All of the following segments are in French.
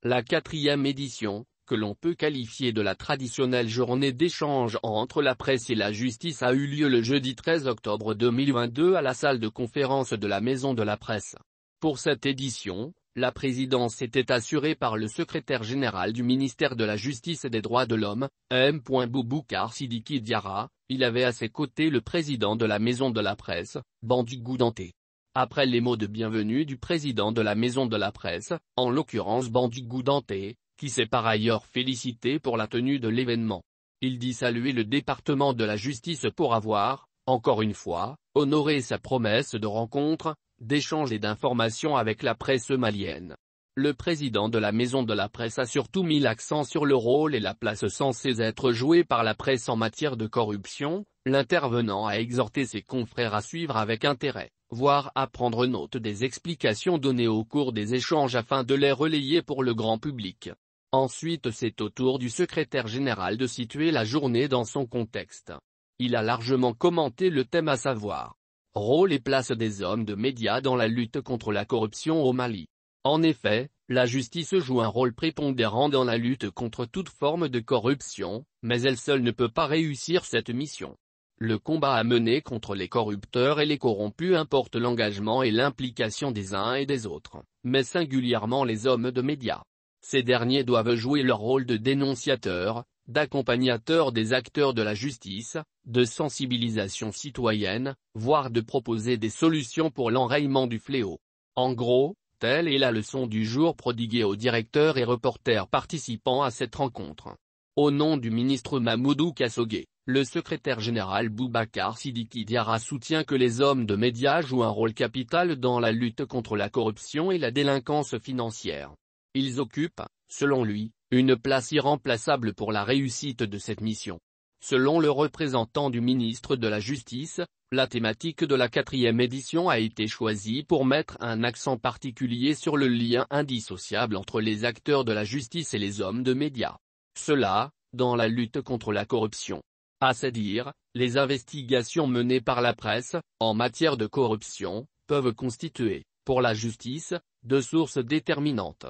La 4e édition, que l'on peut qualifier de la traditionnelle journée d'échange entre la presse et la justice, a eu lieu le jeudi 13 octobre 2022 à la salle de conférence de la Maison de la Presse. Pour cette édition, la présidence était assurée par le secrétaire général du ministère de la Justice et des Droits de l'Homme, M. Boubacar Sidiki Diarra. Il avait à ses côtés le président de la Maison de la Presse, Bandicou Danté. Après les mots de bienvenue du président de la Maison de la Presse, en l'occurrence Bandicou Danté, qui s'est par ailleurs félicité pour la tenue de l'événement, il dit saluer le département de la justice pour avoir, encore une fois, honoré sa promesse de rencontre, d'échange et d'information avec la presse malienne. Le président de la Maison de la Presse a surtout mis l'accent sur le rôle et la place censés être joués par la presse en matière de corruption. L'intervenant a exhorté ses confrères à suivre avec intérêt, voire à prendre note des explications données au cours des échanges afin de les relayer pour le grand public. Ensuite, c'est au tour du secrétaire général de situer la journée dans son contexte. Il a largement commenté le thème, à savoir rôle et place des hommes de médias dans la lutte contre la corruption au Mali. En effet, la justice joue un rôle prépondérant dans la lutte contre toute forme de corruption, mais elle seule ne peut pas réussir cette mission. Le combat à mener contre les corrupteurs et les corrompus importe l'engagement et l'implication des uns et des autres, mais singulièrement les hommes de médias. Ces derniers doivent jouer leur rôle de dénonciateurs, d'accompagnateurs des acteurs de la justice, de sensibilisation citoyenne, voire de proposer des solutions pour l'enrayement du fléau. En gros, telle est la leçon du jour prodiguée aux directeurs et reporters participant à cette rencontre. Au nom du ministre Mamoudou Kassogué, le secrétaire général Boubacar Sidiki Diarra soutient que les hommes de médias jouent un rôle capital dans la lutte contre la corruption et la délinquance financière. Ils occupent, selon lui, une place irremplaçable pour la réussite de cette mission. Selon le représentant du ministre de la Justice, la thématique de la 4e édition a été choisie pour mettre un accent particulier sur le lien indissociable entre les acteurs de la justice et les hommes de médias. Cela, dans la lutte contre la corruption. À ce dire, les investigations menées par la presse, en matière de corruption, peuvent constituer, pour la justice, deux sources déterminantes.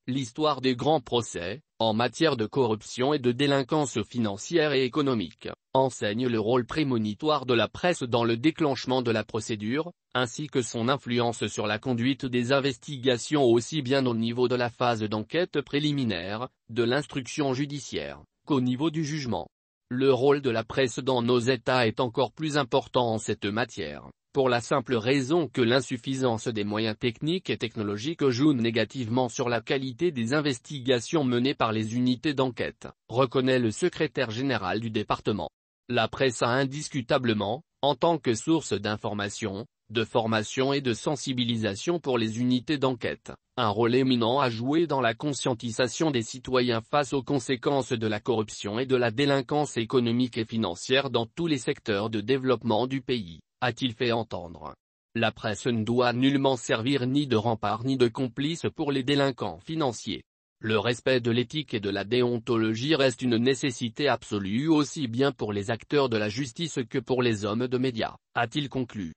L'histoire des grands procès, en matière de corruption et de délinquance financière et économique, enseigne le rôle prémonitoire de la presse dans le déclenchement de la procédure, ainsi que son influence sur la conduite des investigations aussi bien au niveau de la phase d'enquête préliminaire, de l'instruction judiciaire, qu'au niveau du jugement. Le rôle de la presse dans nos États est encore plus important en cette matière, pour la simple raison que l'insuffisance des moyens techniques et technologiques joue négativement sur la qualité des investigations menées par les unités d'enquête, reconnaît le secrétaire général du département. La presse a indiscutablement, en tant que source d'information, de formation et de sensibilisation pour les unités d'enquête, un rôle éminent à jouer dans la conscientisation des citoyens face aux conséquences de la corruption et de la délinquance économique et financière dans tous les secteurs de développement du pays, a-t-il fait entendre. La presse ne doit nullement servir ni de rempart ni de complice pour les délinquants financiers. Le respect de l'éthique et de la déontologie reste une nécessité absolue aussi bien pour les acteurs de la justice que pour les hommes de médias, a-t-il conclu.